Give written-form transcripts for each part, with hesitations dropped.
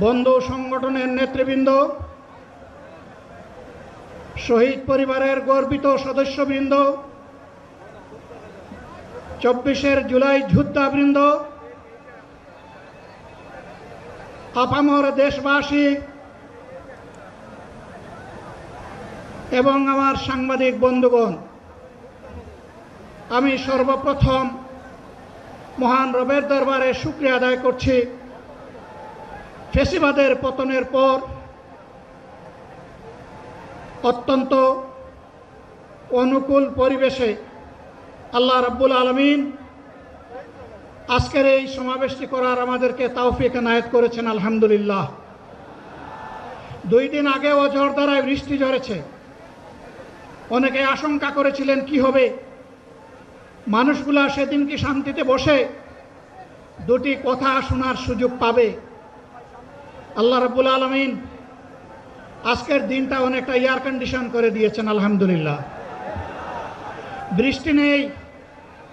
বন্ধু সংগঠনের নেতৃবৃন্দ, শহীদ পরিবারের গর্বিত সদস্যবৃন্দ, 24 জুলাই যোদ্ধাবৃন্দ, আপামর দেশবাসী এবং আমার সাংবাদিক বন্ধুগণ, আমি সর্বপ্রথম মহান রবের দরবারে শুকরিয়া আদায় করছি। ফ্যাসিবাদের পতনের পর অত্যন্ত অনুকূল পরিবেশে আল্লাহ রাব্বুল আলামিন আজকের এই সমাবেশটি করার আমাদেরকে তৌফিক এনায়েত করেছেন, আলহামদুলিল্লাহ। 2 দিন আগে ঝড়ধারায় বৃষ্টি ঝরেছে। অনেকে আশঙ্কা করেছিলেন কি হবে, মানুষগুলা সেদিন কি শান্তিতে বসে দুটি কথা শোনার সুযোগ পাবে? আল্লাহ রাব্বুল আলামিন আজকের দিনটা অনেকটা এয়ার কন্ডিশন করে দিয়েছেন, আলহামদুলিল্লাহ। বৃষ্টি নেই,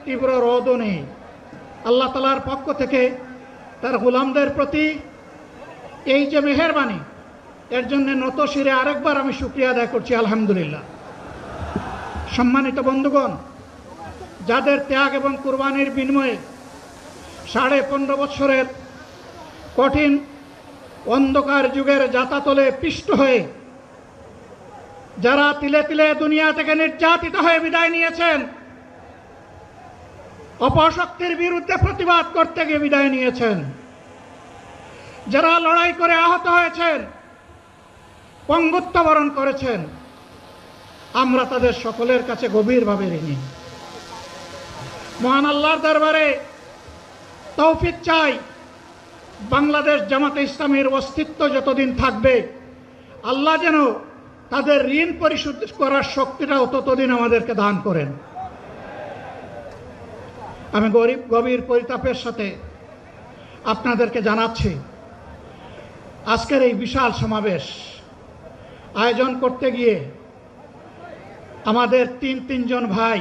তীব্র রোদও নেই। আল্লাহ তাআলার পক্ষ থেকে তার গোলামদের প্রতি এই যে মেহেরবানি, এর জন্য নত শিরে আরেকবার আমি শুকরিয়া আদায় করছি, আলহামদুলিল্লাহ। সম্মানিত বন্ধুগণ, যাদের ত্যাগ এবং কুরবানির বিনিময়ে 15.5 বছরের কঠিন অন্ধকার যুগের যাতাতলে পিষ্ট হয়ে যারা তিলে তিলে দুনিয়া থেকে নির্যাতিত হয়ে বিদায় নিয়েছেন, অপশক্তির বিরুদ্ধে প্রতিবাদ করতে গিয়ে বিদায় নিয়েছেন, যারা লড়াই করে আহত হয়েছেন, পঙ্গুত্ব বরণ করেছেন, আমরা তাদের সকলের কাছে গভীরভাবে ঋণী। মহান আল্লাহর দরবারে তৌফিক চাই, বাংলাদেশ জামাতে ইসলামীর অস্তিত্ব যতদিন থাকবে আল্লাহ যেন তাদের ঋণ পরিশোধ করার শক্তিটাও ততদিন আমাদেরকে দান করেন। আমি গভীর পরিতাপের সাথে আপনাদেরকে জানাচ্ছি, আজকের এই বিশাল সমাবেশ আয়োজন করতে গিয়ে আমাদের তিনজন ভাই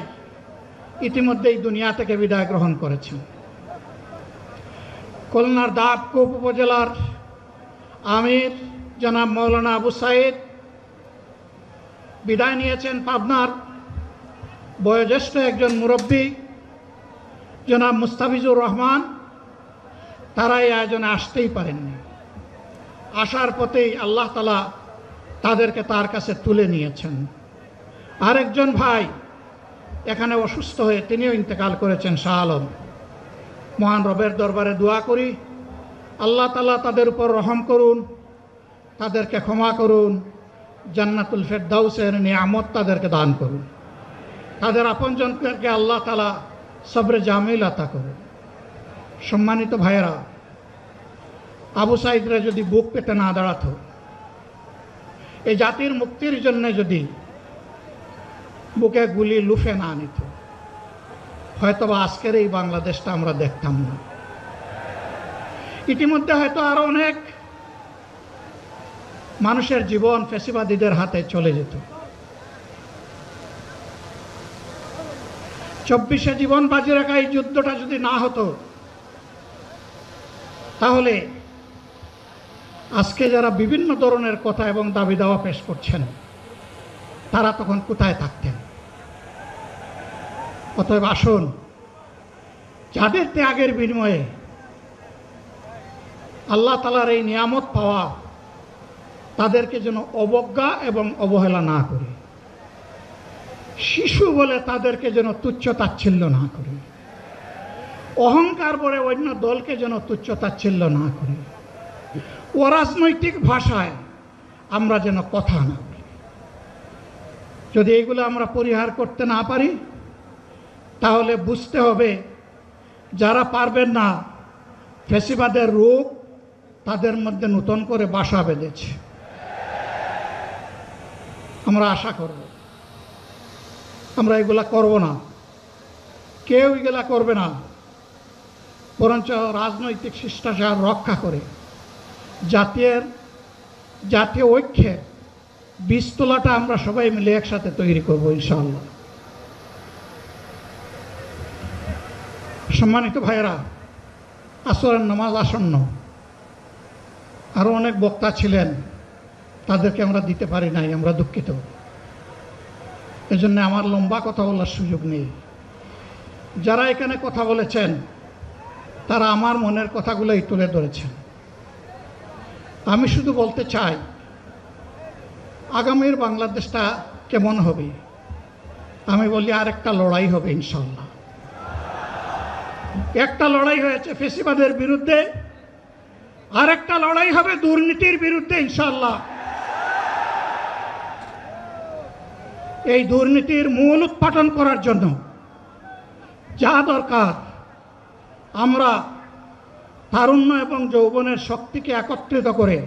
ইতিমধ্যেই দুনিয়া থেকে বিদায় গ্রহণ করেছেন। খুলনার দাবকুপ উপজেলার আমির জনাব মৌলানা আবু সাইদ বিদায় নিয়েছেন। পাবনার বয়োজ্যেষ্ঠ একজন মুরব্বী জনাব মুস্তাফিজুর রহমান, তারা এই আয়োজনে আসতেই পারেননি। আসার পথেই আল্লাহ তাআলা তাদেরকে তার কাছে তুলে নিয়েছেন। আরেকজন ভাই এখানে অসুস্থ হয়ে তিনিও ইন্তেকাল করেছেন, শাহ আলম। মহান রবের দরবারে দোয়া করি, আল্লাহ তাআলা তাদের উপর রহম করুন, তাদেরকে ক্ষমা করুন, জান্নাতুল ফেরদাউসের নিয়ামত তাদেরকে দান করুন, তাদের আপনজনকে আল্লাহ তাআলা সবরে জামিল আতা করুন। সম্মানিত ভাইয়েরা, আবু সাইদরা যদি বুক পেতে না দাঁড়াতো, এই জাতির মুক্তির জন্য যদি বুকে গুলি লুফে না নিত, হয়তোবা আজকের এই বাংলাদেশটা আমরা দেখতাম না। ইতিমধ্যে হয়তো আরো অনেক মানুষের জীবন ফ্যাসিবাদীদের হাতে চলে যেত। 24 জীবন বাজি রাখা এই যুদ্ধটা যদি না হতো, তাহলে আজকে যারা বিভিন্ন ধরনের কথা এবং দাবি দাওয়া পেশ করছেন, তারা তখন কোথায় থাকতেন? অতএব আসুন, যাদের ত্যাগের বিনিময়ে আল্লাহ তাআলার এই নিয়ামত পাওয়া, তাদেরকে যেন অবজ্ঞা এবং অবহেলা না করি। শিশু বলে তাদেরকে যেন তুচ্ছ তাচ্ছিল্য না করি। অহংকার বলে অন্য দলকে যেন তুচ্ছ তাচ্ছিল্য না করি। অরাজনৈতিক ভাষায় আমরা যেন কথা না বলি। যদি এগুলো আমরা পরিহার করতে না পারি, তাহলে বুঝতে হবে যারা পারবেন না, ফ্যাসিবাদের রোগ তাদের মধ্যে নতুন করে বাসা বেঁধেছে। আমরা আশা করব আমরা এগুলা করব না, কেউ এগুলা করবে না, বরঞ্চ রাজনৈতিক শিষ্টাচার রক্ষা করে জাতীয় ঐক্যের বীজতলাটা আমরা সবাই মিলে একসাথে তৈরি করব ইনশাআল্লাহ। সম্মানিত ভাইয়েরা, আসরের নামাজ আসন্ন, আরও অনেক বক্তা ছিলেন, তাদেরকে আমরা দিতে পারি নাই, আমরা দুঃখিত। এজন্য আমার লম্বা কথা বলার সুযোগ নেই। যারা এখানে কথা বলেছেন তারা আমার মনের কথাগুলোই তুলে ধরেছেন। আমি শুধু বলতে চাই, আগামীর বাংলাদেশটা কেমন হবে? আমি বলি আরেকটা লড়াই হবে ইনশাআল্লাহ। একটা লড়াই হয়েছে ফ্যাসিবাদের বিরুদ্ধে, আরেকটা লড়াই হবে দুর্নীতির বিরুদ্ধে ইনশাআল্লাহ। এই দুর্নীতির মূল উৎপাটন করার জন্য যা দরকার, আমরা তারুণ্য এবং যৌবনের শক্তিকে একত্রিত করে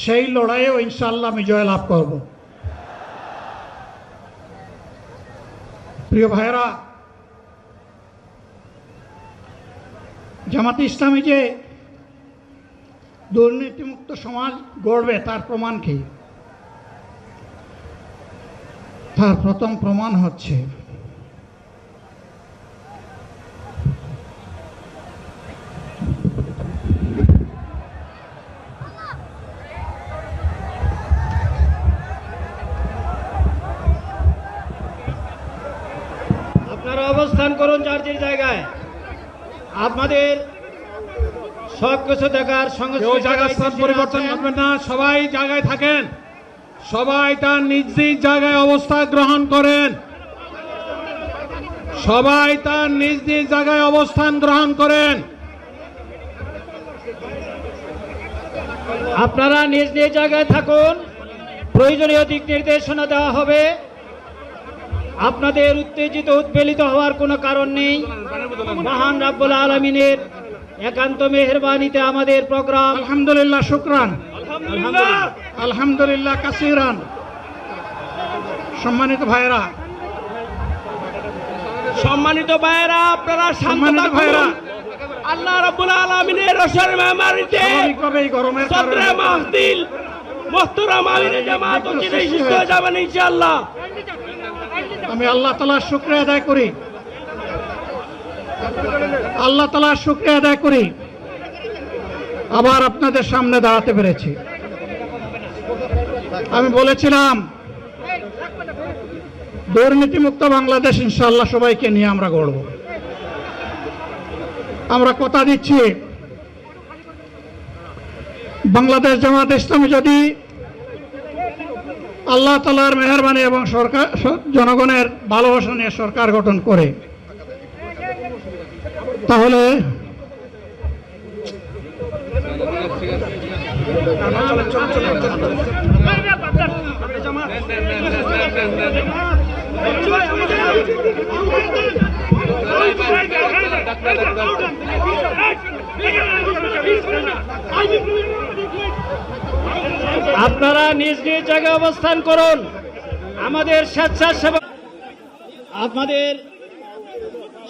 সেই লড়াইয়েও ইনশাআল্লাহ আমি জয়লাভ করব। প্রিয় ভাইয়েরা, জামাতে ইসলামী যে দুর্নীতিমুক্ত সমাজ গড়বে তার প্রমাণ কি? তার প্রথম প্রমাণ হচ্ছে আপনারা অবস্থান করুন যার যার জায়গায়। আপনাদের সব কিছু দেখার সঙ্গে জায়গা স্থান পরিবর্তন করবেন না, সবাই জায়গায় থাকেন, সবাই তার নিজ নিজ জায়গায় অবস্থান গ্রহণ করেন, সবাই তার নিজ নিজ জায়গায় অবস্থান গ্রহণ করেন। আপনারা নিজ নিজ জায়গায় থাকুন, প্রয়োজনীয় দিক নির্দেশনা দেওয়া হবে। আপনাদের উত্তেজিত উদ্বেলিত হওয়ার কোনো কারণ নেই। মহান রাব্বুল আলামিনের একান্ত মেহেরবানিতে আমাদের প্রোগ্রাম আলহামদুলিল্লাহ, শুকরান, আলহামদুলিল্লাহ কাসিরান। সম্মানিত ভাইয়েরা, আপনারা সম্মানিত ভাইয়েরা, আল্লাহ রাব্বুল আলামিনের রসের মেহমানিতে স্বাভাবিকভাবে এই গরমের সদরে কারণে মাহফিল মুহতারাম আমিরে জামাত অচিরেই সুস্থ হয়ে যাবেন ইনশাআল্লাহ। আমি আল্লাহ তাআলার শুকরিয়া আদায় করি, আল্লাহ তাআলার শুকরিয়া আদায় করি আবার আপনাদের সামনে দাঁড়াতে পেরেছি। আমি বলেছিলাম দুর্নীতিমুক্ত বাংলাদেশ ইনশাআল্লাহ সবাইকে নিয়ে আমরা গড়ব। আমরা কথা দিচ্ছি, বাংলাদেশ জামাত ইসলামী যদি আল্লাহ তাআলার মেহেরবানি এবং সরকার জনগণের ভালোবাসা নিয়ে সরকার গঠন করে, তাহলে আপনারা নিজ নিজ জায়গায় অবস্থান করুন। আমাদের স্বেচ্ছাসেবক আপনাদের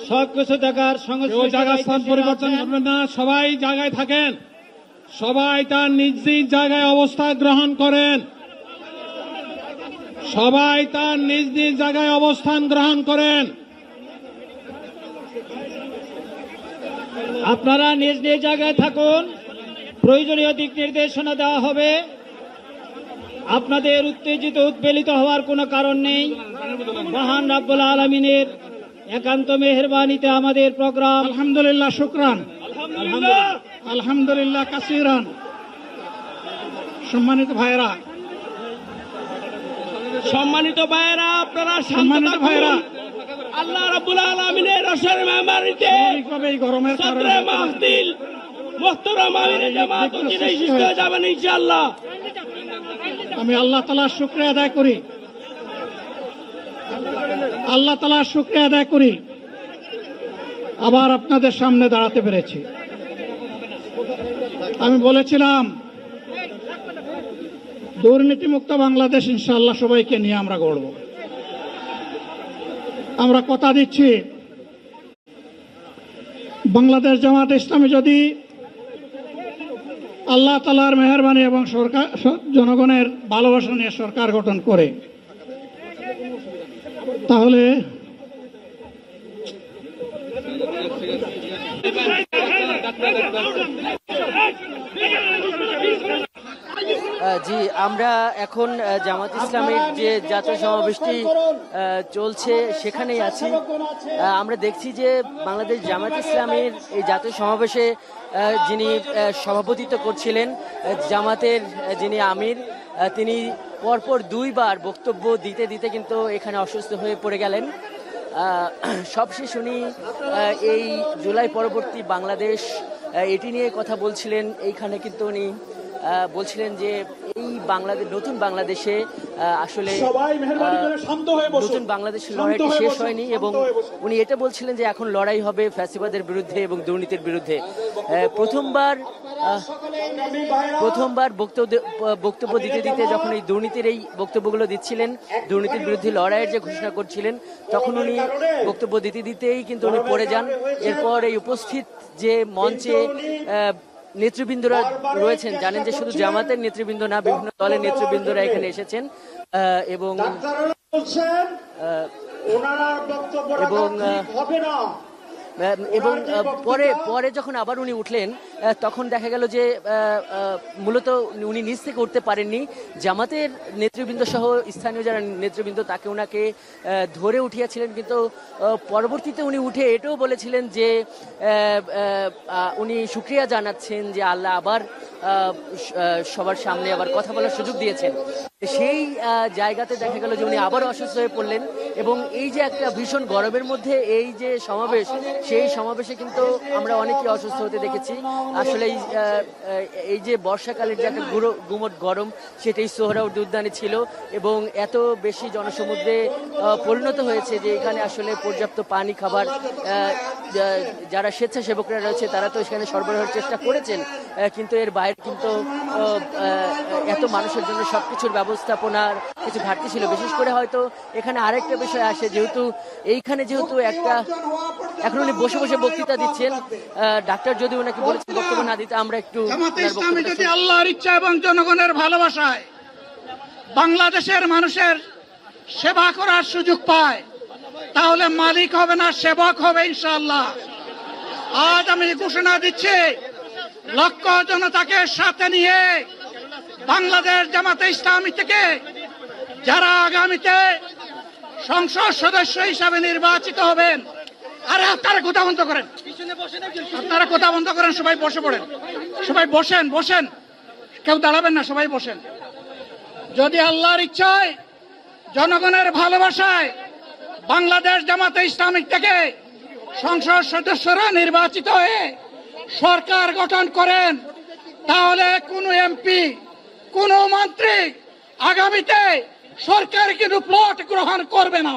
সব কিছু দেখার সঙ্গে জায়গা স্থান পরিবর্তন করবেন না, সবাই জায়গায় থাকেন, সবাই তার নিজ নিজ জায়গায় অবস্থান গ্রহণ করেন, সবাই তার নিজ নিজ জায়গায় অবস্থান গ্রহণ করেন। আপনারা নিজ নিজ জায়গায় থাকুন, প্রয়োজনীয় দিক নির্দেশনা দেওয়া হবে। আপনাদের উত্তেজিত উদ্বেলিত হওয়ার কোনো কারণ নেই। মহান রাব্বুল আলামিনের একান্ত মেহেরবানিতে আমাদের প্রোগ্রাম আলহামদুলিল্লাহ, শুকরান, আলহামদুলিল্লাহ কাসিরান। সম্মানিত ভাইয়েরা, আপনারা সম্মানিত ভাইয়েরা, আল্লাহ রাব্বুল আলামিনের রসের মেহমানিতে স্বাভাবিকভাবে এই গরমের সদরে কারণে মাহফিল মুহতারাম আমিরে জামাত অচিরেই সুস্থ হয়ে যাবেন ইনশাআল্লাহ। আমি আল্লাহ তাআলার শুকরিয়া আদায় করি, আল্লাহ তাআলার শুকরিয়া আদায় করি আবার আপনাদের সামনে দাঁড়াতে পেরেছি। আমি বলেছিলাম দুর্নীতিমুক্ত বাংলাদেশ ইনশাআল্লাহ সবাইকে নিয়ে আমরা গড়ব। আমরা কথা দিচ্ছি, বাংলাদেশ জামাত ইসলামী যদি আল্লাহ তাআলার মেহেরবানি এবং জনগণের ভালোবাসা নিয়ে সরকার গঠন করে, তাহলে জি, আমরা এখন জামাত ইসলামের যে জাতীয় সমাবেশটি চলছে সেখানেই আছি। আমরা দেখছি যে বাংলাদেশ জামাত ইসলামের এই জাতীয় সমাবেশে যিনি সভাপতিত্ব করছিলেন, জামাতের যিনি আমির, তিনি পরপর দুইবার বক্তব্য দিতে দিতে কিন্তু এখানে অসুস্থ হয়ে পড়ে গেলেন। সবশেষ উনি এই জুলাই পরবর্তী বাংলাদেশ এটি নিয়ে কথা বলছিলেন। এইখানে কিন্তু উনি বলছিলেন যে এই নতুন বাংলাদেশে আসলে নতুন বাংলাদেশের লড়াইটি শেষ হয়নি, এবং উনি এটা বলছিলেন যে এখন লড়াই হবে ফ্যাসিবাদের বিরুদ্ধে এবং দুর্নীতির বিরুদ্ধে। প্রথমবার বক্তব্য দিতে দিতে যখন এই দুর্নীতির এই বক্তব্যগুলো দিচ্ছিলেন, দুর্নীতির বিরুদ্ধে লড়াইয়ের যে ঘোষণা করছিলেন, তখন উনি বক্তব্য দিতে দিতেই কিন্তু উনি পড়ে যান। এরপর এই উপস্থিত যে মঞ্চে নেতৃবৃন্দরা রয়েছেন, জানেন যে শুধু জামাতের নেতৃবৃন্দ না, বিভিন্ন দলের নেতৃবৃন্দরা এখানে এসেছেন এবং পরে যখন আবার উনি উঠলেন তখন দেখা গেল যে মূলত উনি নিচ থেকে উঠতে পারেননি। জামাতের নেতৃবৃন্দ সহ স্থানীয় যারা নেতৃবৃন্দ তাকে ওনাকে ধরে উঠিয়েছিলেন, কিন্তু পরবর্তীতে উনি উঠে এটাও বলেছিলেন যে উনি শুকরিয়া জানাচ্ছেন যে আল্লাহ আবার সবার সামনে আবার কথা বলার সুযোগ দিয়েছেন। সেই জায়গাতে দেখা গেল যে উনি আবার অসুস্থ হয়ে পড়লেন, এবং এই যে একটা ভীষণ গরমের মধ্যে এই যে সমাবেশ, সেই সমাবেশে কিন্তু আমরা অনেকেই অসুস্থ হতে দেখেছি। আসলে এই যে বর্ষাকালের যে একটা গুমট গরম, সেটাই সোহরাওয়ার্দী উদ্যানে ছিল, এবং এত বেশি জনসমুদ্রে পরিণত হয়েছে যে এখানে আসলে পর্যাপ্ত পানি, খাবার, যারা স্বেচ্ছাসেবকরা রয়েছে তারা তো এখানে সরবরাহের চেষ্টা করেছেন, কিন্তু এর বাইরে কিন্তু এত মানুষের জন্য সবকিছুর ব্যবস্থাপনার কিছু ঘাটতি ছিল। বিশেষ করে হয়তো এখানে আরেকটা বিষয় আসে, যেহেতু একটা এখন উনি বসে বসে বক্তৃতা দিচ্ছেন, ডাক্তার যদি ওনাকে বলেছেন বক্তব্য না দিতে, আমরা একটু যদি আল্লাহর ইচ্ছা এবং জনগণের ভালোবাসায় বাংলাদেশের মানুষের সেবা করার সুযোগ পায়, তাহলে মালিক হবে না, সেবক হবে ইনশাআল্লাহ। আজ আমি ঘোষণা দিচ্ছি, লক্ষ জনতাকে সাথে নিয়ে বাংলাদেশ জামাতে ইসলামী থেকে যারা আগামীতে সংসদ সদস্য হিসাবে নির্বাচিত হবেন, আরে আপনারা কথা বন্ধ করেন, সবাই বসে পড়েন, সবাই বসেন, কেউ দাঁড়াবেন না, সবাই বসেন। যদি আল্লাহর ইচ্ছায় জনগণের ভালোবাসায় বাংলাদেশ জামাতে ইসলামী থেকে সংসদ সদস্যরা নির্বাচিত হয়ে সরকার গঠন করেন, তাহলে কোনো এমপি, কোনো মন্ত্রী আগামীতে সরকার কিন্তু প্লট গ্রহণ করবে না।